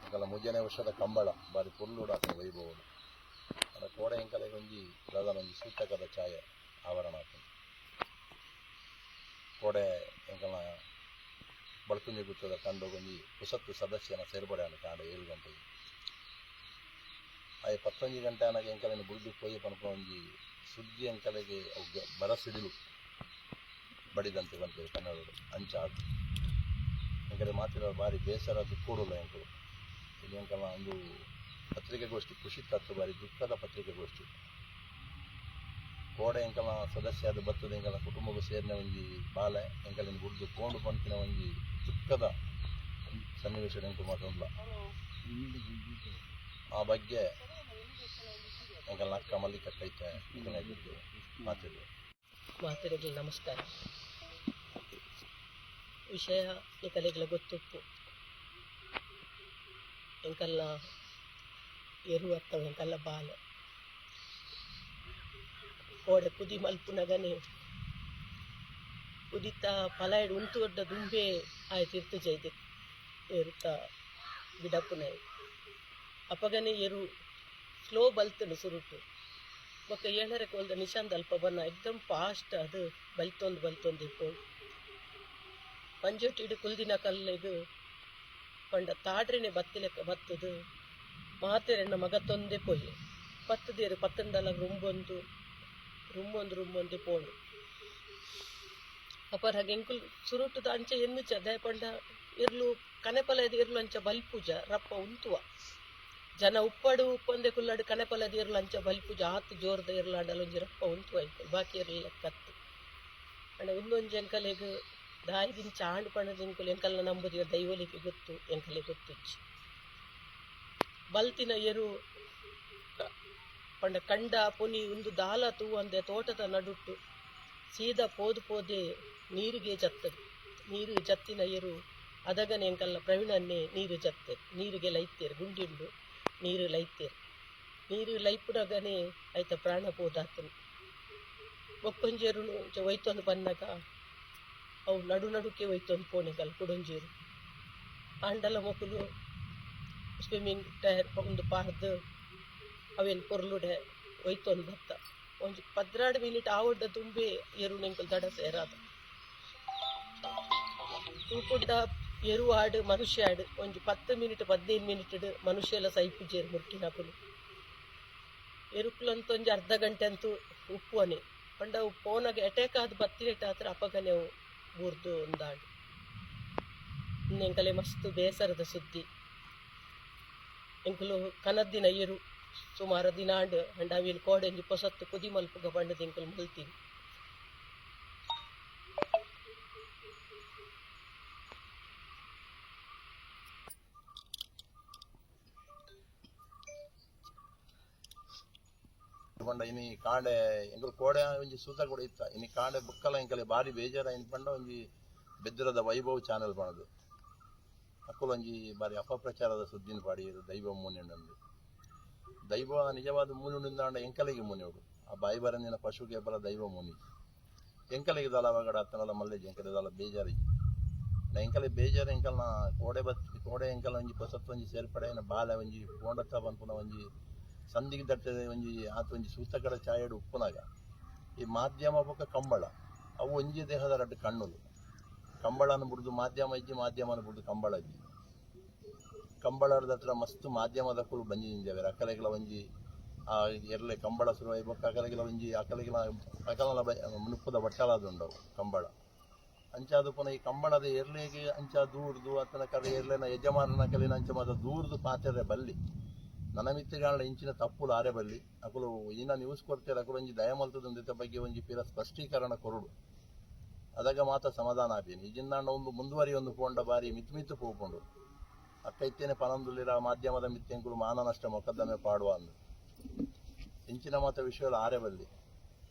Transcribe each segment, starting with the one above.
ಎಂಕಲ ಮುಂಜಾನೆ ವರ್ಷದ ಕಂಬಳ ಬಾರಿ ಪುಲ್ಲುಡಾಕ ವೈಭವ ಅದ ಕೋಡೆ ಎಂಕಲೆಗೆ ಒಂಜಿ ಪ್ರಧಾನ ಒಂಜಿ ಸೂಚಕದ ಛಾಯೆ ಆವರಣ ಆಗ್ತದೆ. ಕೋಡೆ ಎಂಕಲ್ನ ಬಳ್ಕುಂಜಿ ಗುತ್ತದ ತಂಡಗೊಂಜಿ ಹೊಸತ್ತು ಸದಸ್ಯನ ಸೇರ್ಪಡೆ ಆದ ಕಾಂಡ 7 ಗಂಟೆಗೆ ಆಯ್ 11 ಗಂಟೆ ಅನಾಗ ಎಂಕಲಿನ ಬುಡ್ದು ಪೋಯಿ ಪನಪ ಒಂಜಿ ಸುದ್ದಿ ಎಂಕಲೆಗೆ ಅವು ಬರಸಿಡಿಲು ಬಡಿದಂತೆ ಬಂತೇವೆ ಕನ್ನಡಗಳು ಅಂಚ ಆತು ಎಂಕಲೆ ಮಾತಿರೋ ಭಾರಿ ಬೇಸರ ದುಃಖೋಡಲ್ಲ ಎಂಕಲು ಇದು ಎಂಕಲ್ನ ಒಂದು ಪತ್ರಿಕೆಗೋಷ್ಠಿ ಖುಷಿ ತತ್ತು ಬಾರಿ ದುಃಖದ ಪತ್ರಿಕೆಗೋಷ್ಠಿ. ಕೋಡೆ ಎಂಕಲ್ನ ಸದಸ್ಯ ಅದು ಬತ್ತದ ಎಂಕಲ ಕುಟುಂಬಕ್ಕೂ ಸೇರಿನ ಒಂಜಿ ಬಾಲೆ ಎಂಕಲಿನ ಬುಡ್ದು ಕೋಂಡು ಪಂಪಿನ ಒಂಜಿ ದುಃಖದ ಸನ್ನಿವೇಶ ಎಂಕು ಮಾತೊಂದ್ಲ ಆ ಬಗ್ಗೆ ಎಂಕಲ್ನ ಅಕ್ಕ ಮಲ್ಲಿಕ ಕೈತೆ ಮಾತಿರಲಿ. ನಮಸ್ಕಾರ. ವಿಷಯ ಎಂಕಲೆಗಳ ಗೊತ್ತುಪ್ಪು ಎಂಕಲ್ನ ಎರು ಅತ್ತವ ಎಂಕಲ್ಲ ಬಾಲ ಕೋಡೆ ಕುದಿ ಮಲ್ಪುನಗನೆ ಕುದಿತ ಪಲಾಯಡು ಉಂತು ದೊಡ್ಡ ದುಂಬೆ ಆಯ್ತಿರ್ತು ಜೈದೆ ಏರುತ್ತ ಬಿಡಪ್ಪುನ ಅಪಗನೆ ಎರು ಸ್ಲೋ ಬಲ್ತನು ಸುರುಟು ಬೊಕ್ಕ ಏಳರೆ ಕೋಲ್ದ ನಿಶಾಂತ್ ಅಲ್ಪ ಬನ್ನ ಎಕ್ದಮ್ ಫಾಸ್ಟ್ ಅದು ಬಲ್ತೊಂದು ಇಪ್ಪೋಡು ಪಂಜೊಟ್ಟಿಡು ಕುಲ್ದಿನ ಕಲ್ಲಿಗೆ ಪಂಡ ತಾಡ್ರೆನೆ ಬತ್ತಿಲೆಕ್ಕ ಬತ್ತದು ಮಾತೆರೆಣ್ಣ ಮಗತ್ತೊಂದೇ ಪೊಯ್ಯೆ ಪತ್ತದೇರು ಪತ್ತಂಡಲ ರುಮ್ಮೊಂದು ಪೋಣು ಅಪರ ಹಾಗೆ ಎಂಕುಲ್ ಸುರುಟುದ ಅಂಚೆ ಎನ್ನುಚ ದಯಪಂಡ ಇರ್ಲು ಕನೆಪಲದ ಇರ್ಲು ಅಂಚ ಬಲ್ಪುಜ ರಪ್ಪ ಉಂತುವ ಜನ ಉಪ್ಪೊಂದೆ ಕುಲ್ಲಾಡು ಕನೆಪಲದ ಇರ್ಲು ಅಂಚ ಬಲ್ಪುಜ ಆತು ಜೋರ್ದ ಇರ್ಲಾಂಡಲ ಒಂಜಿ ರಪ್ಪ ಉಂತುವ ಎಂಕುಲ್ ಬಾಕಿ ಇರ್ಲಿಲ್ಲ ಕತ್ತು ಅಂಡ ಒಂದೊಂಜಿ ಎಂಕಲೆಗ್ ದಾಯಿದಿಂಚ ಆಂಡು ಪಂಡದ ಎಂಕುಲ್ ಎಂಕಲ್ನ ನಂಬುದಿಯ ದೈವಲಿಗೆ ಗೊತ್ತು ಎಂಕಲೆ ಗೊತ್ತುಚ್ಚಿ ಬಲ್ತಿನ ಎರು ಪಂಡ ಕಂಡ ಪೊನಿ ಒಂದು ದಾಲ ತೂವಂದೆ ತೋಟದ ನಡುಟ್ಟು ಸೀದಾ ಪೋದೆ ನೀರಿಗೆ ಜತ್ತದು. ನೀರು ಜತ್ತಿನ ಎರು ಅದಗನೆ ಎಂಕಲ್ಲ ಪ್ರವೀಣನ್ನೇ ನೀರು ಜತ್ತರು ನೀರಿಗೆ ಲೈತೇರು ಗುಂಡಿಂಡು ನೀರು ಲೈತೇರು ನೀರು ಲೈಪುನಗನೆ ಆಯ್ತ ಪ್ರಾಣ ಪೋದಾತನು ಒಕ್ಕೊಂಜೇರು ಒಯ್ತೊಂದು ಬನ್ನಾಗ ಅವು ನಡುಕೆ ಒಯ್ತೊಂದು ಪೋಣೆಗಲ್ಲ ಕುಡೊಂಜೇರು ಆಂಡಲ ಮಕ್ಕಳು ಸ್ವಿಮ್ಮಿಂಗ್ ಟೈರ್ ಒಂದು ಪಾರ್ದು ಅವೇನು ಪೊರ್ಲುಡೆ ಒಯ್ತೊಂದು ಬತ್ತ ಒಂಜಿ 12 ಮಿನಿಟ್ ಆವಡ್ಡ ತುಂಬೆ ಎರು ನೆಂಕಲ್ ದಡ ಸೇರಾದ ತೂಪುಡ್ಡ ಎರು ಆಡು ಮನುಷ್ಯ ಆಡು ಒಂಜಿ 10 ಮಿನಿಟ್ 15 ಮಿನಿಟ್ ಮನುಷ್ಯ ಎಲ್ಲ ಸೈಪುಜೇರು ಮುಟ್ಟಿನಕುಲು ಎರುಕುಲಂತ ಒಂಜಿ ಅರ್ಧ ಗಂಟೆ ಅಂತೂ ಉಪ್ಪುವನೆ ಪಂಡ ಅವು ಫೋನಾಗ ಅಟ್ಯಾಕ್ ಆದ ಬತ್ತಿನೆಟ್ ಹತ್ರ ಅಪಗನೆ ಅವು ಬೂರ್ದು ಒಂದಾಡು ಎಂಕಲೆ ಮಸ್ತ್ ಬೇಸರದ ಸುದ್ದಿ. ಎಂಕುಲು ಕನದ್ದಿನ ಎರು ಸುಮಾರು ದಿನಾಂಡು ಅಂಡ ಅವಿನ ಕೋಡೆಂಜಿ ಪೊಸತ್ತು ಕುದಿ ಮಲ್ಪುಗ ಬಂಡದ ಎಂಕುಲು ಮಲ್ತೀನಿ. ಪಂಡ ಇನಿ ಕಾಂಡೆ ಎಂಕಲ್ ಕೋಡೆ ಒಂಜಿ ಸೂತ ಕೂಡ ಇತ್ತ ಇನಿ ಕಾಂಡೆ ಬುಕ್ಕಲ ಎಂಕಲೆ ಬಾರಿ ಬೇಜಾರ ಇನ್ ಪಂಡ ಒಂಜಿ ಬೆದ್ದರದ ವೈಭವ್ ಚಾನೆಲ್ ಪಣದು ಅಕ್ಕಲು ಒಂಜಿ ಬಾರಿ ಅಪಪ್ರಚಾರದ ಸುದ್ದಿನ ಪಾಡಿಯರು ದೈವ ಮೂನೆಂಡು ದೈವ ನಿಜವಾದ ಮೂನುಂಡಿಂದ ಎಂಕಲೆಗೆ ಮುನಿಯೋಡು ಆ ಬಾಯಿ ಬರಂದಿನ ಪಶುಗೆ ಬಲ ದೈವ ಮುನಿ ಎಂಕಲೆಗೆ ದಳವಾಗಡ ಅತ್ತನಲ್ಲ ಮಲ್ಲೆಜಿ ಎಂಕಲೆ ದಳ ಬೇಜಾರಿ ಎಂಕಲೆ ಬೇಜಾರು ಎಂಕಲ್ನ ಕೋಡೆ ಎಂಕಲ ಒಂಜಿ ಪೊಸತ್ತು ಒಂಜಿ ಸೇರ್ಪಡೆ ಬಾಲ ಒಂಜಿ ಪೋಂಡತ್ತ ಪನ್ಪುನ ಒಂಜಿ ಸಂದಿಗೆ ದಟ್ಟದೆ ಒಂಜಿ ಆತ ಒಂಜಿ ಸೂತಕಡ ಛಾಯೆಡು ಉಪ್ಪುನಾಗ ಈ ಮಾಧ್ಯಮ ಬೊಕ್ಕ ಕಂಬಳ ಅವು ಒಂಜಿ ದೇಹದ ರಡ್ಡು ಕಣ್ಣುಲು ಕಂಬಳನ ಬಿಡ್ದು ಮಾಧ್ಯಮ ಇಜ್ಜಿ ಮಾಧ್ಯಮನ ಬಿಡ್ದು ಕಂಬಳ ಇಜ್ಜಿ ಕಂಬಳದ ಹತ್ರ ಮಸ್ತ್ ಮಾಧ್ಯಮದ ಕುಲು ಬಂಜಿಂಜಾವೆ ಅಕಲೆಗಳ ಒಂಜಿ ಆ ಎರ್ಲೆ ಕಂಬಳ ಶುರುವಾಯಿ ಬೊಕ್ಕ ಅಕಲೆಗಳ ಒಂಜಿ ಅಕಲನ ಮುನುಪ್ಪದ ಬಟ್ಟಲಾದುಂಡವು ಕಂಬಳ ಅಂಚಾದು ಪುನಃ ಈ ಕಂಬಳದ ಎರ್ಲೆಗೆ ಅಂಚ ದೂರ್ದು ಅತನ ಕಲೆ ಎರ್ಲೆನ ಯಜಮಾನನ ಕಲಿನ ಅಂಚ ಮಾತ ದೂರ್ದು ಪಾತೆರೆ ಬಲ್ಲಿ ನನ್ನ ಮಿತ್ತಿಗಾಳ ಇಂಚಿನ ತಪ್ಪುಲು ಆರೆ ಬಲ್ಲಿ ಅಕಲು ಇನ್ನ ನ್ಯೂಸ್ ಕೊಡ್ತೇವೆ ಅಕಲು ಒಂಜಿ ದಯಮಲ್ತದ ಬಗ್ಗೆ ಒಂಜಿ ಪಿರ ಸ್ಪಷ್ಟೀಕರಣ ಕೊರುಡು ಅದಾಗ ಮಾತ್ರ ಸಮಾಧಾನ ಆಪೇನು ಈಜಿಂದಾಂಡ ಒಂದು ಮುಂದುವರಿ ಒಂದು ಪೋಂಡ ಬಾರಿ ಮಿತ್ತು ಪೋಪುಂಡು ಅಕ್ಕ ಇತ್ತೇನೆ ಪನಂದುಲ್ಲಿರ ಮಾಧ್ಯಮದ ಮಿತ್ತೆಂಕುಲು ಮಾನ ನಷ್ಟ ಮೊಕದ್ದಮೆ ಪಾಡುವ ಅಂದು ಇಂಚಿನ ಮಾತ ವಿಷಯಗಳು ಆರೆ ಬಲ್ಲಿ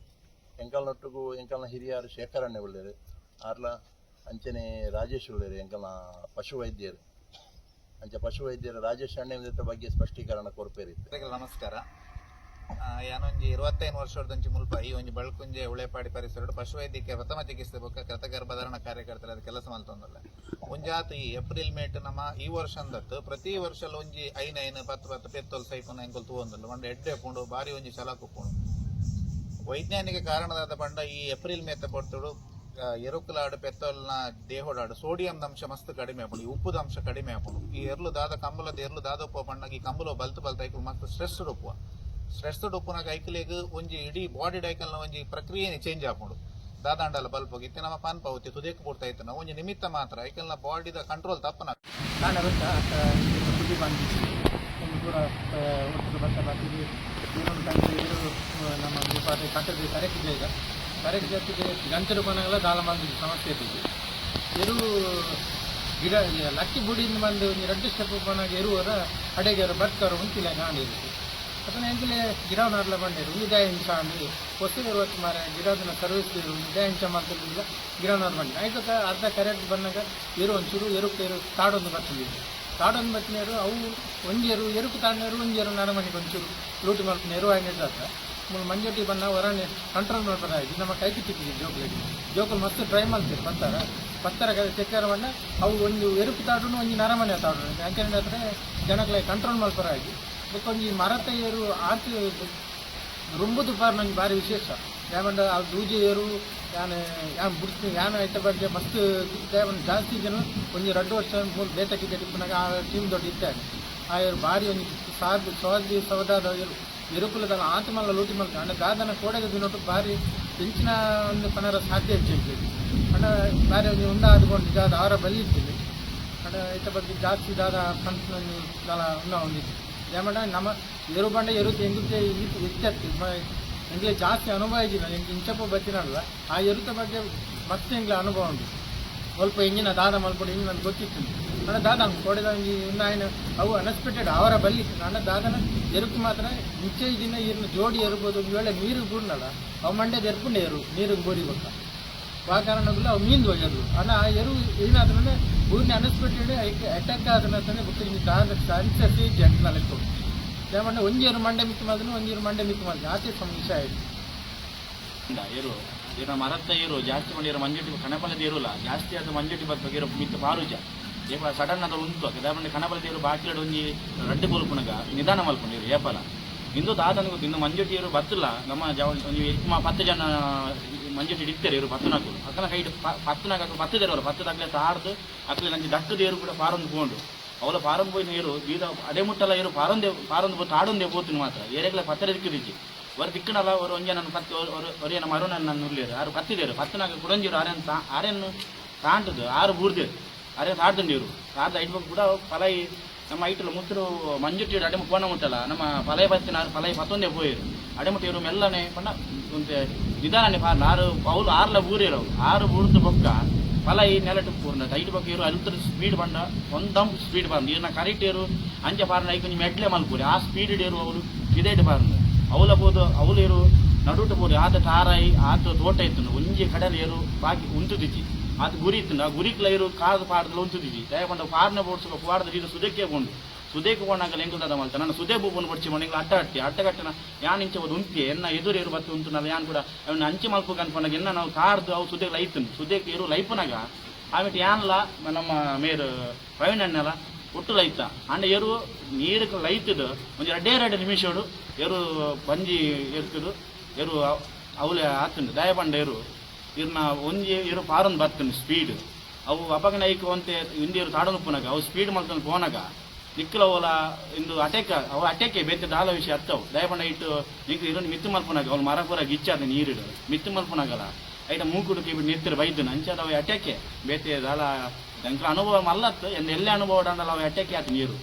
ಎಂಕಲ್ನೊಟ್ಟಿಗೂ ಎಂಕಲ್ನ ಹಿರಿಯರು ಶೇಖರಣ್ಣೆ ಒಳ್ಳೆಯರು ಆರ್ಲ ಅಂಚನೆ ರಾಜೇಶ್ ಒಳ್ಳೆಯರು ಎಂಕಲ್ನ ಪಶುವೈದ್ಯರು ಅಂಚೆ ಪಶುವೈದ್ಯರು ರಾಜೇಶ್ ಅಣ್ಣೆ ಬಗ್ಗೆ ಸ್ಪಷ್ಟೀಕರಣ ಕೊರಪೇರಿ. ನಮಸ್ಕಾರ. ಯಾನೊಂಜಿ 25 ವರ್ಷದಂಚಿ ಮುಲ್ಪ ಈ ಒಂಜಿ ಬಳ್ಕುಂಜೆ ಉಳೆಪಾಡಿ ಪರಿಸರ ಪಶುವೈದ್ಯಕೀಯ ಪ್ರಥಮ ಚಿಕಿತ್ಸೆ ಬೊಕ್ಕ ಕೃತಗರ್ಭಧಾರಣ ಕಾರ್ಯಕರ್ತರ ಅದು ಕೆಲಸ ಮಲ್ತೊಂದಲ್ಲ ಒಂಜಾತು ಈ ಏಪ್ರಿಲ್ ಮೇಟ್ ನಮ್ಮ ಈ ವರ್ಷ ಅಂದತ್ತು ಪ್ರತಿ ವರ್ಷ ಒಂಜಿ 5 ಪೆತ್ತೊಲ್ ಸೈಪುನ ಎಂಕುಲ್ ತೂವೊಂದುಲ್ಲ ಒಂಡೆ ಎಡ್ಡೆ ಪುಂಡು ಬಾರಿ ಒಂಜಿ ಛಲಕು ಪುಂಡು ವೈಜ್ಞಾನಿಕ ಕಾರಣದಾದ ಪಂಡ ಈ ಏಪ್ರಿಲ್ ಮೇತ ಪೊರ್ತುಡು ಎರುಕುಲಾಡು ಪೆತ್ತೋಲ್ನ ದೇಹೋಡಾಡು ಸೋಡಿಯಂ ಅಂಶ ಮಸ್ತ್ ಕಡಿಮೆ ಆಪುಂಡು ಈ ಉಪ್ಪುದ ಅಂಶ ಕಡಿಮೆ ಆಪುಂಡು ಈ ಎರ್ಲು ದಾದ ಕಂಬಲದ ಎರ್ಲು ದಾದ ಉಪ್ಪ ಪಂಡಾಗ ಈ ಕಂಬಲು ಬಲ್ತು ಐಕಲು ಮಸ್ತ್ ಸ್ಟ್ರೆಸ್ಡ್ ಉಪ್ಪುನಾಗ ಐಕಲಿಗೆ ಒಂಜಿ ಇಡೀ ಬಾಡಿ ಡೈಕಲ್ನ ಒಂಜಿ ಪ್ರಕ್ರಿಯೆ ಚೇಂಜ್ ಆಪುಂಡು ದಾದಾಂಡಲ ಬಲ್ಪೋಗಿ ಇತ್ತೆ ನಮ್ಮ ಪಾನ್ ಪಾವತಿ ತುದೇಕು ಪೂರ್ತಾ ಇತ್ತು ಒಂಜಿ ನಿಮಿತ್ತ ಮಾತ್ರ ಐಕಲ್ನ ಬಾಡಿದ ಕಂಟ್ರೋಲ್ ತಪ್ಪನ ಕೂಡ ಒಟ್ಟು ಭತ್ತ ಬರ್ತಿದ್ವಿ ಇನ್ನೊಂದು ತಂದೆ ನಮ್ಮ ಪಾಠ ಕಟ್ಟದ ಕರೆಕ್ಟ್ ಈಗ ಕರೆಕ್ಟ್ ಜೊತೆಗೆ ಗಂಟಲು ಬನಗಳ ದಾಳ ಮಾಡಿದ ಸಮಸ್ಯೆ ಇದ್ದಿದ್ದು ಎರು ಗಿಡ ಲಕ್ಕಿ ಬುಡಿಯಿಂದ ಬಂದು ರೆಡ್ಡು ಸ್ಟೆಪ್ ಬನಾಗ ಎರುವರ ಅಡೆಗೆರು ಬರ್ತಾರೆ ಮುಂಚಿಲ್ಲ ಕಾಣಿರುತ್ತೆ ಅದನ್ನ ಎಂಕಲೆ ಗಿಡವನ್ನಾರ್ಲ ಬಂದಿರು ಉಳಿದ ಇಂಚ ಅಂದು ಹೊಸದು ಇರುವತ್ತು ಮಾರ ಗಿಡದನ್ನ ಸರ್ವಿಸ್ ಉಳಿದ ಇಂಚ ಮಾಡ್ತಿರ್ಲಿಲ್ಲ ಗಿಡವನ್ನಾರು ಬಂದಿಲ್ಲ ಆಯ್ತು ಅರ್ಧ ಕರೆಕ್ಟ್ ಬಂದಾಗ ಎರು ಒಂಚೂರು ಎರುಕು ತಾಡೊಂದು ಬರ್ತಿದ್ವಿ ತಾಡೊಂದು ಬತ್ತಿನೇರು ಅವು ಒಂಜೇರು ಎರುಕು ತಾಂಡೇರು ಒಂಜೇರು ನರಮಣಿಗೆ ಒಂಚೂರು ಲೂಟಿ ಮಾಡ್ತೀನಿ ಎರು ಆಗಿದ್ದ ಮಂಜೋಟಿ ಬಣ್ಣ ಹೊರನೆ ಕಂಟ್ರೋಲ್ ಮಾಡ್ತಾರೆ ನಮ್ಮ ಕೈಕಿ ತಿಕ್ಕಿದ್ವಿ ಜೋಕಲ್ ಮಸ್ತ್ ಟ್ರೈ ಮಾಡ್ತೀರಿ ಪತ್ತರ ಚೆಕ್ಕಾರ ಬಣ್ಣ ಅವು ಒಂದು ಎರುಕು ತಾಡು ಒಂಜಿ ನರಮನೆ ತಾಡು ಯಾಕೆಂದ್ರೆ ಜನಕ್ಕೆ ಕಂಟ್ರೋಲ್ ಮಾಡ್ತಾರೆ ಆಗಿ ಒಂಜಿ ಮರತ ಏರು ಆಚೆ ರುಂಬುದು ಪಾರ್ ನಂಗೆ ಭಾರಿ ವಿಶೇಷ ಯಾಕಂದ್ರೆ ಆ ದೂಜಿ ಏರು ಯಾನ್ ಬಿಡ್ತೀನಿ ಯಾನ ಐತ ಬಗ್ಗೆ ಮಸ್ತ್ ಒಂದು ಜಾಸ್ತಿ ಜನ ಒಂದು 2 ವರ್ಷ ಮೂರು ಬೇತಕ್ಕಿದ್ದೆ ಟಿಪ್ಪನಾಗ ಆ ಟೀಮ್ ದೊಡ್ಡ ಇರ್ತಾರೆ ಆ ಏರು ಭಾರಿ ಒಂದು ಸ್ವಾದಿ ಸೌದಾದ ಎರುಕುಲದ ಆತ ಮಲ್ಲ ಲೂಟಿ ಮಲ್ಕ ಅಂದ್ರೆ ದಾದನ ಕೋಡೆಗೆ ದಿನೊಟ್ಟು ಭಾರಿ ಹೆಂಚಿನ ಒಂದು ಪನರ ಸಾಧ್ಯ ಹೆಚ್ಚಿರ್ತದೆ ಅಂದ್ರೆ ಭಾರಿ ಒಂದು ಆದ್ಕೊಂಡು ದಾದ ಅವರ ಬಲಿ ಇರ್ತದೆ ಅಂದ್ರೆ ಐತ ಬಗ್ಗೆ ಜಾಸ್ತಿ ದಾದ ಕಂತು ದಾಲ ಹೊಂದಿತ್ತು ಏಮಂಡ ನಮ್ಮ ಎರು ಬಂಡ ಎರುತ್ತು ಎಂಗುತ್ತೆ ಇತ್ತು ಎಂಗ್ಲೆ ಜಾಸ್ತಿ ಅನುಭವ ಇದ್ದಿಲ್ಲ ಎಂಗೆ ಇಂಚಪ್ಪ ಬತ್ತಿನಲ್ವ ಆ ಎರುತ ಬಗ್ಗೆ ಮತ್ತೆ ಎಂಗ್ಲೆ ಅನುಭವ ಉಂಟು ಸ್ವಲ್ಪ ಎಂಜಿನ ದಾದ ಮಲ್ಪಡು ಹಿಂಗೆ ನನಗೆ ಗೊತ್ತಿತ್ತು ನನ್ನ ದಾದ ಕೊಡೆದ ಆಯ್ನ ಅವು ಅನ್ಎಕ್ಸ್ಪೆಕ್ಟೆಡ್ ಅವರ ಬಲ್ಲಿತ್ತು ನನ್ನ ದಾದನ ಎರುಕು ಮಾತ್ರ ಮುಂಚೆ ದಿನ ಇರ್ನ ಜೋಡಿ ಎರ್ಬೋದು ಒಂದು ವೇಳೆ ನೀರು ಬೂರ್ನಲ್ಲ ಅವು ಮಂಡ್ಯದ ಎರ್ಪುಂಡೆ ಎರು ನೀರಿಗೆ ಬೋರಿ ಗೊತ್ತ ಆ ಕಾರಣಗಳು ಅವು ಮೀನು ಹೋಗ್ಯರು ಅನ್ನ ಆ ಎರು ಏನಾದ್ರೆ ಊರಿನ ಅನ್ಎಕ್ಸ್ಪೆಕ್ಟೆಡ್ ಅಟ್ಯಾಕ್ ಆದ್ರೆ ಗೊತ್ತಿಲ್ಲ ದಾದ ಚಾನ್ಸಸ್ ಜಂಟ್ನ ಲೆಕ್ಕ ಏಮಂಡ ಒಂಜೇರು ಮಂಡೆ ಮಿತ್ತು ಮಾಡಿದ್ರು ಒಂಜೇರು ಮಂಡೆ ಮಿತ್ತು ಮಾಡಿದ್ರು ಆಚೆ ಸಮಸ್ಯೆ ಆಯಿತು ಏರು ಇರೋ ಮರತ್ತ ಏರು ಜಾಸ್ತಿ ಮಾಡಿರೋ ಮಂಜುಟಿ ಕಣಪಲದ ಏರುಲ್ಲ ಜಾಸ್ತಿ ಆದ ಮಂಜುಟಿ ಬಗ್ಗೆ ಇರೋ ಮಿತ್ತು ಪಾರುಜ ಏಪ ಸಡನ್ ಅದ ಉಂಟು ಅದಾದ್ರೆ ಕಣಪಲದ ಏರು ಬಾಕಿಲಡು ಒಂಜಿ ರಡ್ಡು ಪೊಲ್ಪುನಗ ನಿಧಾನ ಮಲ್ಪುಂಡಿರು ಏಪಲ ಇಂದು ದಾದನ ಗೊತ್ತು ಇನ್ನು ಮಂಜುಟಿ ಏರು ಬತ್ತಲ್ಲ ನಮ್ಮ ಒಂದು 10 ಜನ ಮಂಜುಟಿ ಇಡ್ತಾರೆ ಇವರು ಪತ್ತನಾಕು ಅಕ್ಕನ ಕೈ ಪತ್ತನಾಗ ಪತ್ತದೇರವಲ್ಲ ಪತ್ತದಾಗಲೇ ತಾಡ್ದು ಅಕ್ಕಲೆ ನಂಗೆ ದಟ್ಟದ ಏರು ಕೂಡ ಪಾರೊಂದು ಹೋಂಡು ಅವಳ ಪಾರೊಂದು ಹೋಯ್ನ ಏರು ಬೀದ ಅಡೆ ಮುಟ್ಟಲ್ಲ ಏರು ಪಾರೊಂದು ತಾಡೊಂದೇ ಹೋಗ್ತೀನಿ ಮಾತ್ರ ಏರೆಗ್ಲ ಪತ್ತರ ದಿಕ್ಕಿದಿಚ್ಚಿ ಅವರು ದಿಕ್ಕನಲ್ಲ ಅವರು ಒಂಜೆ ನನ್ನ ಒರೇನ ಮರು ನನ್ನ ಉರ್ಲೇರು ಆರು ಪತ್ತಿದೇರು ಪತ್ತನಾಗ ಕುಡಂಜಿರು ಆರೇನು ತಾಂಟದು 6 ಬೂರ್ದೇರು ಆರೇ ತಾಡ್ದಂಡಿರು ತಾಡ್ದ ಐಟ್ಬೇಕು ಕೂಡ ಪಲೈ ನಮ್ಮ ಐಟಲು ಮುತ್ತರು ಮಂಜುಟ್ಟಿ ಅಡೆಮು ಪೋಣ ಮುಟ್ಟಲ್ಲ ನಮ್ಮ ಪಲೈ ಬತ್ತಿನ ಪಲೈ ಪತ್ತೊಂದೇ ಹೋಯಿರು ಅಡೆಮುಟ್ಟಿ ಇವರು ಮೆಲ್ಲನೆ ಪಣ್ಣ ಒಂದು ನಿಧಾನನೆ ಪಾರ್ಲ ಅವ್ರು 6 ಬೂರೇರು 6 ಬೂರ್ದು ಬೊಕ್ಕ ಪಲೈ ನೆಲಟು ಪೂರ್ಣ ಟೈಟ್ ಬಗ್ಗೆ ಇರು ಅಲ್ತರ ಸ್ಪೀಡ್ ಬಂಡ ಒಂದಂ ಸ್ಪೀಡ್ ಬಂದು ಇವ್ರನ್ನ ಕರೆಕ್ಟ್ ಏರು ಅಂಚೆ ಪಾರ್ನ ಐಕ ನೀವು ಮೆಡ್ಲೆ ಮಲ್ಪೂರಿ ಆ ಸ್ಪೀಡ್ ಏರು ಅವಳು ಇದೇಟ್ ಪಾರ್ನ ಅವಲ ಬೋದು ಅವಳು ಏರು ನಡುಟು ಬೋದು ಆತ ತಾರಾಯಿ ಆತ ತೋಟ ಇತ್ತು ಒಂಜಿ ಕಡಲು ಏರು ಬಾಕಿ ಉಂಟುದಿಚ್ಚಿ ಆತ ಗುರಿ ಇತ್ತು ಆ ಗುರಿಕ್ಲ ಏರು ಕಾದ ಪಾಡದಲ್ಲಿ ಉಂಟುದಿಚ್ಚಿ ದಯಪಂಡ ಪಾರ್ನ ಬೋಡ್ಸೋ ಪಾಡದ ಇದು ಸುದಕ್ಕೆ ಕೊಂಡು ಸುದೇಕು ಕೊಂಡಾಗಲ್ಲ ಎಂಕುದಾದ ಮಲ್ತ ನಾನು ಸುದೇ ಬೂಪನ್ನು ಪಡಿಸಿ ಮನೆಗೆ ಅಟ್ಟಗಟ್ಟನ ಯಾನ್ ಇಂಚೆ ಒಂದು ಉಂಟೆ ಎನ್ನ ಎದುರು ಏರು ಬತ್ತು ಉಂಟು ನಾನು ಯಾನ್ ಕೂಡ ಅವನ್ನ ಅಂಚೆ ಮಲ್ಪು ಅನ್ಕೊಂಡಾಗ ಎನ್ನ ನಾವು ಕಾರ್ದು ಅವು ಸುದೇಕ್ ಲೈತನು ಸುದೇಕ್ ಏರು ಲೈಪನಾಗ ಆಮೇಲೆ ಯಾನ್ಲ ನಮ್ಮ ಮೇರು ಪ್ರವೀಣ್ ಅಣ್ಣಲ್ಲ ಒಟ್ಟು ಲೈತ ಅಂಡ ಏರು ನೀರಿಗೆ ಲೈತದು ಒಂದು 2 ನಿಮಿಷಡು ಏರು ಬಂಜಿ ಎರ್ತದು ಏರು ಅವಲೆ ಆತಂಡು ದಯಪಂಡ ಏರು ಇರ್ನ ಒಂಜಿ ಏರು ಪಾರೊಂದು ಬರ್ತನು ಸ್ಪೀಡ್ ಅವು ಅಪಗನ ಐಕು ಅಂತೆ ಹಿಂದಿಯರು ತಾಡನುಪ್ಪನಾಗ ಅವು ಸ್ಪೀಡ್ ಮಾಡ್ತಾನೆ ಪೋನಾಗ ನಿಕ್ಕಲ ಓಲ ಇಂದು ಅಟೆಕ್ಕೆ ಬೇತೆ ದಾಲ ವಿಷಯ ಹತ್ತವು ದಯಪಂಡ ಇಟ್ಟು ನಿಕ್ಕ ಇರೋನು ಮಿತ್ತು ಮಲ್ಪನಾಗ ಅವ್ನು ಮರಪುರ ಗಿಚ್ಚಾದ ನೀರಿಡು ಮಿತ್ತು ಮಲ್ಪನಾಗಲ್ಲ ಐಟ ಮೂಕುಡುಕಿ ಬಿಟ್ಟು ನಿತ್ತಿರು ಬೈದನು ಅಂಚಾದ ಅವು ಅಟೆಕ್ಕೆ ಬೇತೆ ದಾಲ ಎಂಕ ಅನುಭವ ಮಲ್ಲತ್ತು ಎಲ್ಲೇ ಅನುಭವ ಅಂದಲ್ಲ ಅವು ಅಟೆಕ್ಕೆ ಆತ ನೀರು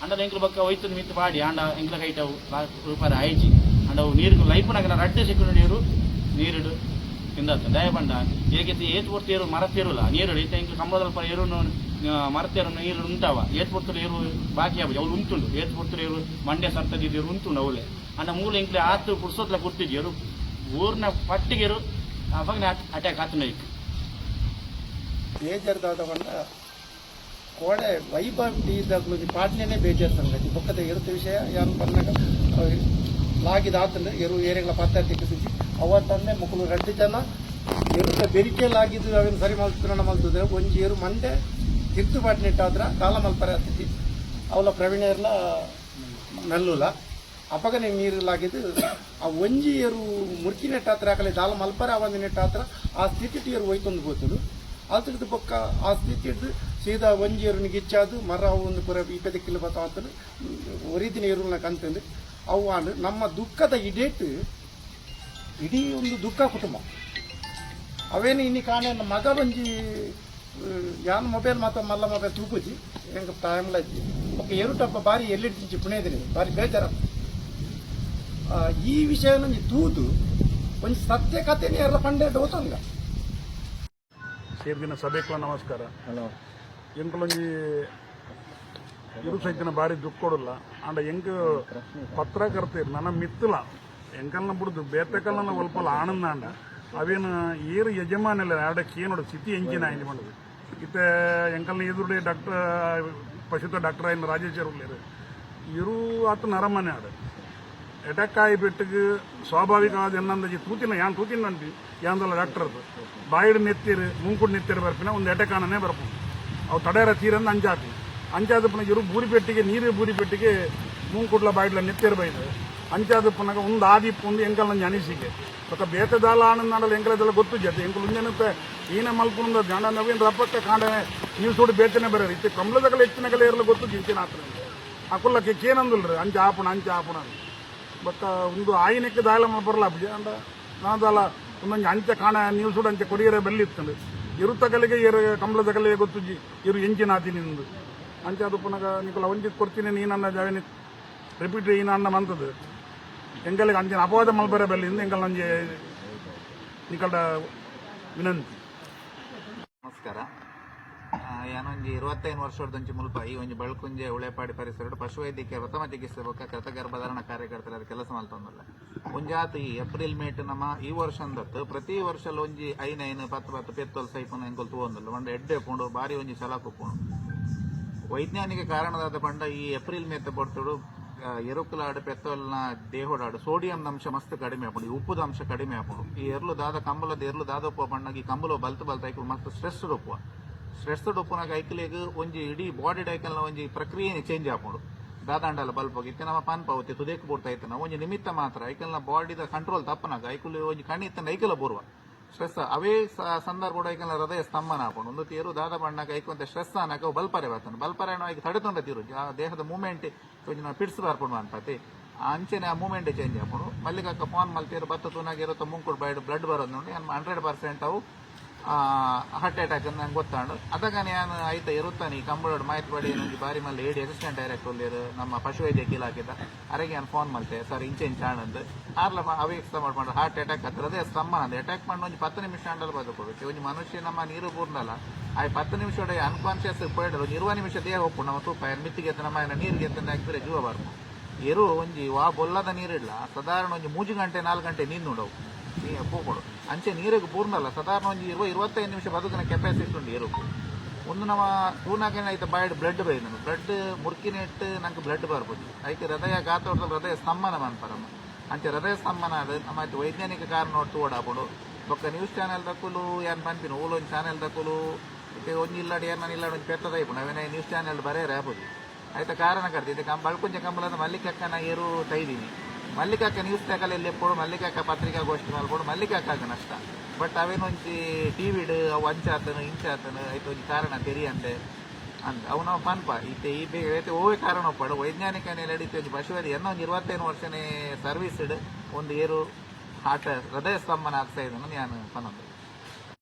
ಅಂಡಲ್ಲ ಎಂಕ್ಲ ಬಕ್ಕ ಒಯ್ತದ ಮಿತ್ತು ಪಾಡಿ ಅಂಡ ಎಂಕ್ಲ ಕೈಟವು ರೂಪಾಯಿ ಆಯ್ಚಿ ಅಂಡವು ನೀರು ಲೈಫ್ನಾಗ ರಡ್ಡೆ ಸಿಕ್ಕುಡು ನೀರಿಡು ಇಂದತ್ತ ದಯಪಂಡ ಹೇಗೆ ಏತ್ ಪೂರ್ತಿ ಮರತ್ತೇರುಲ್ಲ ನೀರು ಐತೆ ಇಂಕ ಕಂಬದಲ್ಪ ಏರು ಮರತ್ತೇರು ನೀರು ಉಂಟಾವ ಏತ್ ಪುರ್ತರು ಏರು ಬಾಕಿ ಆಗ ಅವ್ರು ಉಂಟುಂಡು ಏತ್ ಪುರ್ತರು ಏರು ಮಂಡ್ಯ ಸರ್ತದಿದ್ರು ಉಂಟುಂಡು ಅವಳೆ ಅನ್ನ ಮೂಲ ಇಂಕ್ಲೆ ಆತು ಪುಡ್ಸೋತ್ಲ ಕೊಡ್ತಿದ್ಯರು ಊರ್ನ ಪಟ್ಟಿಗೆರು ಅವಾಗ ಅಟ್ಯಾಕ್ ಆತನ ಐತಿ ಬೇಜಾರ್ದಾದ ಬಂಡ ಕೋಡೆ ವೈಭವ ಇದ್ದಾಗಲೂ ಪಾಟ್ನೇನೆ ಬೇಜಾರು ಸಂಗತಿ ಬೊಕ್ಕದ ಇರುತ್ತೆ ವಿಷಯ ಯಾರು ಬಂದಾಗ ಲಾಗಿದ ಆತಂದ್ರೆ ಎರು ಏರಿಗಳ ಪತ್ತೆ ತೆಗೆದಿಸಿ ಅವತ್ತಂದೆ ಮಕ್ಕಳು 2 ಜನ ಎರುತ್ತ ಬೆರಿಕೆಲಾಗಿದ್ದು ಅವೇನು ಸರಿ ಮಲ್ತುನ ಮಲ್ತುದ್ರೆ ಒಂಜಿ ಏರು ಮಂಡೆ ತಿರ್ತುಪಾಟಿನಿಟ್ಟಾದ್ರ ಕಾಲ ಮಲ್ಪರೆ ಆಗ್ತೈತಿ ಅವಳ ಪ್ರವೀಣೆರ್ಲ ಮೆಲ್ಲುಲ ಅಪಗನೆ ನೀರಿಲಾಗಿದ್ದು ಆ ಒಂಜಿ ಏರು ಮುರ್ಕಿ ನೆಟ್ಟಾತ್ರ ಯಾಕಲೆ ದಾಲ ಮಲ್ಪರೆ ಅವಂದು ನೆಟ್ಟಾತ್ರ ಆ ಸ್ಥಿತಿ ಏರು ಹೋಯ್ತೊಂದು ಗೊತ್ತದು ಅದ್ರದ್ದು ಪಕ್ಕ ಆ ಸ್ಥಿತಿ ಹಿಡಿದು ಸೀದಾ ಒಂಜಿ ಏರು ನಿಗಿಚ್ಚಾದು ಮರ ಅವು ಒಂದು ಪುರ 20 ಕಿಲೋ ಬರ್ತಾವ ಅಂತಂದು ಒರಿದಿನ ಏರುನ ಕಂತಂದು ಅವು ಆಂಡು ನಮ್ಮ ದುಃಖದ ಇಡೇಟ್ ಇಡೀ ಒಂದು ದುಃಖ ಕುಟುಂಬ ಅವೇನು ಇನ್ನಿ ಕಾಣೆ ಮಗ ಒಂಜಿ ಯಾನ್ ಮೊಬೈಲ್ ಮಾತ್ರ ಮಲ್ಲ ಮೊಬೈಲ್ ತೂಪುಜಿ ಹೆಂಗೆ ಟೈಮ್ಲ ಇದ್ದಿ ಒಕ್ಕ ಏರುಟಪ್ಪ ಬಾರಿ ಎಲ್ಲಿಡ್ತಿಂಚಿ ಪುಣೇದಿನಿ ಬಾರಿ ಬೇಜಾರ ಈ ವಿಷಯ ತೂದು ಒಂದು ಸತ್ಯ ಕಥೆನೇ ಎಲ್ಲ ಪಂಡೆ ಹೋತಂಗ ಸೇರ್ದಿನ ಸಭೆಗೂ ನಮಸ್ಕಾರ ಎಂಕಲೊಂಜಿ ಇರು ಸೈತಿನ ಬಾರಿ ದುಃಖ ಕೊಡಲ್ಲ ಅಂಡ ಎಂಕ್ ಪತ್ರಕರ್ತೀರಿ ನನ್ನ ಮಿತ್ತಲ ಎಂಕಲ್ನ ಬಿಡುದು ಬೇತಕಲ್ನ ಒಲ್ಪಲ ಆನಂದ ಅಂಡ ಅವೇನು ಏರು ಯಜಮಾನಲ್ಲ ಆಡಕ್ಕೆ ಏನೋಡು ಸ್ಥಿತಿ ಎಂಚಿನ ಆಯ್ತು ಮಾಡೋದು ಇತ್ತೆ ಎಂಕಲ್ನ ಎದುರುಡೆ ಡಾಕ್ಟರ್ ಪಶುತ ಡಾಕ್ಟರ್ ಆಯ್ನ ರಾಜೇಶ್ವರ ಉಳ್ಳೇರು ಇರು ಆತ ನರಮನೆ ಆಡ ಅಟ್ಯಾಕ್ ಆಗಿಬಿಟ್ಟಿಗೆ ಸ್ವಾಭಾವಿಕವಾದ ಎನ್ನಂದಜಿ ತೂತಿನ ಯಾನ್ ತೂತಿನ ಅಂತಿ ಯಾಂದಲ್ಲ ಡಾಕ್ಟರ್ದು ಬಾಯಿಡು ನೆತ್ತಿರು ಮುಂಕುಡು ನೆತ್ತಿರು ಬರ್ಪಿನ ಒಂದು ಅಟ್ಯಾಕ್ ಆನನೇ ಬರ್ಪುಂಡು ಅವು ತಡೆಯರ ತೀರಂದು ಅಂಚಾದ ಪುನಃ ಇರು ಬೂರಿಪೆಟ್ಟಿಗೆ ನೀರು ಬೂರಿಪೆಟ್ಟಿಗೆ ಮುಂಕುಡ್ಲ ಬಾಯಿಡ್ಲ ನೆತ್ತಿರು ಬೈದು ಅಂಚಾದ ಪುನಃ ಒಂದು ಆದಿಪ್ಪು ಒಂದು ಎಂಕಲ್ ನಂಜಿ ಅನಿಸಿಕೆ ಬೊಕ್ಕ ಬೇತದಾಲ ಆನಂದ ನಾಡಲ್ಲ ಎಂಕಲದೆಲ್ಲ ಗೊತ್ತು ಜತೆ ಎಂಕಲು ಮುಂಜಾನತ್ತೆ ಈನ ಮಲ್ಪುಂದ ಜಾಣ ನವೀನ್ ರಪ್ಪಕ್ಕೆ ಕಾಂಡ ನೀವು ಸೋಡು ಬೇತನೆ ಬರೋರು ಇತ್ತೆ ಕಮಲದಗಲ ಹೆಚ್ಚಿನ ಕಲೆ ಇರಲು ಗೊತ್ತು ಜಿಂಚಿನ ಆತ್ರ ಅಕ್ಕುಲ್ಲಕ್ಕೆ ಕೇನಂದಿಲ್ರಿ ಅಂಚ ಆಪುಣ ಬೊಕ್ಕ ಒಂದು ಆಯಿನಕ್ಕೆ ದಾಲ ಬರಲ್ಲ ಅಬ್ಜಿ ಅಂಡ ನಾದಲ್ಲ ಒಂದೊಂದು ಅಂಚೆ ಕಾಣ ನೀವು ಸೋಡು ಅಂಚೆ ಕೊಡಿಯರೆ ಬೆಲ್ಲಿತ್ತಂಡು ಇರು ತಗಲಿಗೆ ಇರು ಕಮಲದ ಕಲೆಗೆ ಗೊತ್ತುಜಿ ಇರು ಎಂಚಿನ ಆತಿನಿಂದು ಅಂಚೆ ಅದು ಪುನಃ ನಿಕಲ ಒಂಜಿತ್ ಕೊಡ್ತೀನಿ ನೀನನ್ನ ಜಾವೇನಿ ರಿಪೀಟ್ ಈ ನನ್ನ ಮಂತದ್ದು ಎಂಕಲಿಗೆ ಅಂಚಿನ ಅಪವಾದ ಮಲ್ಬರ ಬೆಲ್ಲಿಂದ ಎಂಕಲ್ ನಂಜೆ ನಿಕಲ್ಡ ವಿನಂತಿ ನಮಸ್ಕಾರ ಯಾನೊಂಜಿ 25 ವರ್ಷದಂಚಿ ಮುಲ್ಪ ಈ ಒಂಜಿ ಬಳ್ಕುಂಜೆ ಉಳೆಪಾಡಿ ಪರಿಸರ ಪಶುವೈದ್ಯಕೀಯ ಪ್ರಥಮ ಚಿಕಿತ್ಸೆ ಬೊಕ್ಕ ಕೃತಗರ್ಭಧಾರಣ ಕಾರ್ಯಕರ್ತರ ಕೆಲಸ ಮಲ್ತೊಂದಲ್ಲ ಒಂಜಾತು ಈ ಏಪ್ರಿಲ್ ಮೇಟ್ ನಮ್ಮ ಈ ವರ್ಷದತ್ತು ಪ್ರತಿ ವರ್ಷ ಒಂಜಿ 5 ಪೆತ್ತೊಲ್ ಸೈಪುನ ಎಂಕೊಲ್ ತೂವೊಂದಲ್ಲ ಒಂಡ ಎಡ್ಡೆ ಪುಂಡು ಬಾರಿ ಒಂಜಿ ಸಲಾಕುಪ್ಪುಂಡು ವೈಜ್ಞಾನಿಕ ಕಾರಣದಾದ ಪಂಡ ಈ ಏಪ್ರಿಲ್ ಮೇತ್ ಬೊಟ್ಟುಡು ಎರುಕುಲಾಡು ಪೆತ್ತೋಲ್ನ ದೇಹೋಡಾಡು ಸೋಡಿಯಂ ಅಂಶ ಮಸ್ತ್ ಕಡಿಮೆ ಆಪುಂಡು ಈ ಉಪ್ಪುದ ಅಂಶ ಕಡಿಮೆ ಆಪುಂಡು ಈ ಎರ್ಲು ದಾದ ಕಂಬಲದ ಎರ್ಲು ದಾದಪ್ಪ ಪಂಡಾಗ ಈ ಕಂಬಲು ಬಲ್ತ್ ಐಕಲು ಮಸ್ತ್ ಸ್ಟ್ರೆಸ್ ಉಪ್ಪುನಾಗ ಐಕಲಿಗೆ ಒಂಜಿ ಇಡೀ ಬಾಡಿ ಐಕಲ್ನ ಒಂಜಿ ಪ್ರಕ್ರಿಯೆನೆ ಚೇಂಜ್ ಆಪುಂಡು ದಾದಾಂಡಲ ಬಲ್ಪೋಗಿ ಇತ್ತೆ ನಮ್ಮ ಪನ್ಪವತಿ ತುದೇಕ್ ಬುಡ್ತಾ ಇತ್ತು ಒಂಜಿ ನಿಮಿತ್ತ ಮಾತ್ರ ಐಕಲ್ನ ಬಾಡಿದ ಕಂಟ್ರೋಲ್ ತಪ್ಪನಾಗ ಐಕುಲು ಒಂಜಿ ಕಣ್ಣಿತ್ತಂಡ ಐಕಲ ಬರುವ ಸ್ಟ್ರೆಸ್ ಅವೇ ಸಂದರ್ಭ ಐಕಲ್ನ ಹೃದಯ ಸ್ತಂಭನ ಆಪುಂಡು ಒಂದು ತೀರು ದಾದ ಬಣ್ಣಾಗ ಐಕೊಂತ ಸ್ಟ್ರೆಸ್ ಅನ್ನಕ ಬಲ್ಪರೆ ಬರ್ತಾನೆ ಬಲ್ಪರೆ ಐಕ್ ತಡೆತೊಂಡ ತೀರು ಆ ದೇಹದ ಮೂವ್ಮೆಂಟ್ ಕೊಂಚ ನಾವು ಪಿಡ್ಸ್ ಬರ್ಪುಂಡು ಅನ್ಪತಿ ಅಂಚೆನೆ ಆ ಮೂವ್ಮೆಂಟ್ ಚೇಂಜ್ ಆಪುಂಡು ಮಲ್ಲಿಗಕ್ಕ ಫೋನ್ ಮಲ್ತೀರು ಬತ್ತ ತೂನಾಗ ಇರುತ್ತ ಮುಂಕುಡು ಬೈಡು ಬ್ಲಡ್ ಬರೋದು ನೋಡಿ 100% ಅವು ಹಾರ್ಟ್ ಅಟ್ಯಾಕ್ ನಂಗೆ ಗೊತ್ತಾಂಡು ಅದಾಗ ನಾನು ಆಯ್ತಾ ಇರುತ್ತಾನೆ ಈ ಕಂಬಳೋಡು ಮಾಹಿತಿ ಬಡಿ ನನಗೆ ಬಾರಿ ಮಲ್ಲಿ AD ಅಸಿಸ್ಟೆಂಟ್ ಡೈರೆಕ್ಟರ್ ಒಳ್ಳೆಯರು ನಮ್ಮ ಪಶುವೈದ್ಯಕೀಯ ಇಲಾಖೆದ ಅರೆಗೆ ನಾನು ಫೋನ್ ಮಾಡ್ತೆ ಸರ್ ಇಂಚೆ ಆಣಂದು ಆರ್ಲ ಅವೇಕ್ಷ ಮಾಡ್ಕೊಂಡು ಹಾರ್ಟ್ ಅಟ್ಯಾಕ್ ಹತ್ತಿರದೇ ಸ್ತಂಭ ಅಂದ ಅಟ್ಯಾಕ್ ಮಾಡಿ ಒಂದು 10 ನಿಮಿಷ ಅಂಡಲ್ಲಿ ಬದುಕೊಡುತ್ತೆ ಒಂದು ಮನುಷ್ಯ ನಮ್ಮ ನೀರು ಪೂರ್ಣಲ್ಲ ಆ 10 ನಿಮಿಷ ಅನ್ಕಾನ್ಶಿಯಸ್ ಪೋಯ್ಡರು 20 ನಿಮಿಷ ದೇಹ ಹೋಗ್ಕೊಂಡು ನಮ್ಮ ತೂಪ ಮಿತ್ತಿಗೆ ನಮ್ಮ ನೀರಿಗೆ ಎತ್ತಂದು ಹಾಕಿದ್ರೆ ಜೀವ ಬರ್ಬೋದು ಎರು ಒಂಜಿ ವಾ ಬೊಲ್ಲದ ನೀರಿಲ್ಲ ಸಾಧಾರಣ ಒಂದು 3 ಗಂಟೆ 4 ಗಂಟೆ ನೀರು ನೋಡವು ಪೂಕೊಡು ಅಂಚೆ ನೀರಿಗೆ ಪೂರ್ಣಲ್ಲ ಸಾಧಾರಣ ಒಂದು 20-25 ನಿಮಿಷ ಬದುಕಿನ ಕೆಪಾಸಿಟಿ ಉಂಟು ಏರುಕು ಒಂದು ನಮ್ಮ ತೂನಾಗೇನೆ ಆಯ್ತು ಬಾಯ್ಡ್ ಬ್ಲಡ್ ಬೈದನು ಬ್ಲಡ್ ಮುರ್ಕಿನ ಇಟ್ಟು ನಂಗೆ ಬ್ಲಡ್ ಬರ್ಬೋದು ಐಕೆ ಹೃದಯ ಗಾತೋಟದಲ್ಲಿ ಹೃದಯ ಸ್ತಂಭನ ಅನ್ಪಾರಮ್ಮ ಅಂಚೆ ಹೃದಯ ಸ್ತಂಭನ ಅದು ನಮ್ಮ ಆಯ್ತು ವೈಜ್ಞಾನಿಕ ಕಾರಣ ನೋಡ್ತು ಓಡಾಪಡು ಬೊಕ್ಕ ನ್ಯೂಸ್ ಚಾನೆಲ್ ದಕ್ಕಲು ಏನು ಪನ್ಪಿನ ಓಲೊಂದು ಚಾನೆಲ್ ದಕ್ಕಲು ಒಂದು ಇಲ್ಲಾಡಿ ಏನು ಇಲ್ಲಾಡಿ ಒಂದು ಪೆತ್ತದ ಇಪ್ಪು ನಾವೇನೇ ನ್ಯೂಸ್ ಚಾನೆಲ್ ಬರೇರೆ ಆಬೋದು ಆಯ್ತಾ ಕಾರಣ ಕರ್ತಿದ್ದೆ ಬಳ್ಕೊಂಚ ಕಂಬಲದ ಮಲ್ಲಿಕಕ್ಕನ ಏರು ತೈದೀನಿ ಮಲ್ಲಿಕಾಕ ನ್ಯೂಸ್ ತಗಲೆಲ್ಲಿ ಎಪ್ಪೋಡು ಮಲ್ಲಿಕಾಕ ಪತ್ರಿಕಾಗೋಷ್ಠಿ ಮಲ್ಪೋಡು ಮಲ್ಲಿಕಾಕ ನಷ್ಟ ಬಟ್ ಅವೇನೊಂಚಿ ಟಿವಿಡ್ ಅವು ಅಂಚಾತನು ಇಂಚಾತನು ಆಯ್ತು ಒಂಜಿ ಕಾರಣ ತೆರಿಯಂತೆ ಅಂತ ಅವು ನಾವು ಪನ್ಪ ಇತ್ತೆ ಈ ಬೇಗ ಓವೇ ಕಾರಣ ಒಪ್ಪಡು ವೈಜ್ಞಾನಿಕ ನೆಲೆಡಿತ್ತು ಒಂಜಿ ಪಶುವೈದ್ಯ ಏನೋ ಒಂದು 25 ವರ್ಷನೇ ಸರ್ವಿಸ್ಡ್ ಒಂದು ಏರು ಹಾರ್ಟ್ ಹೃದಯ ಸ್ತಂಭನ ಆಗ್ತಾ ಇದನ್ನು ನಾನು ಪನ್ನೊಂದು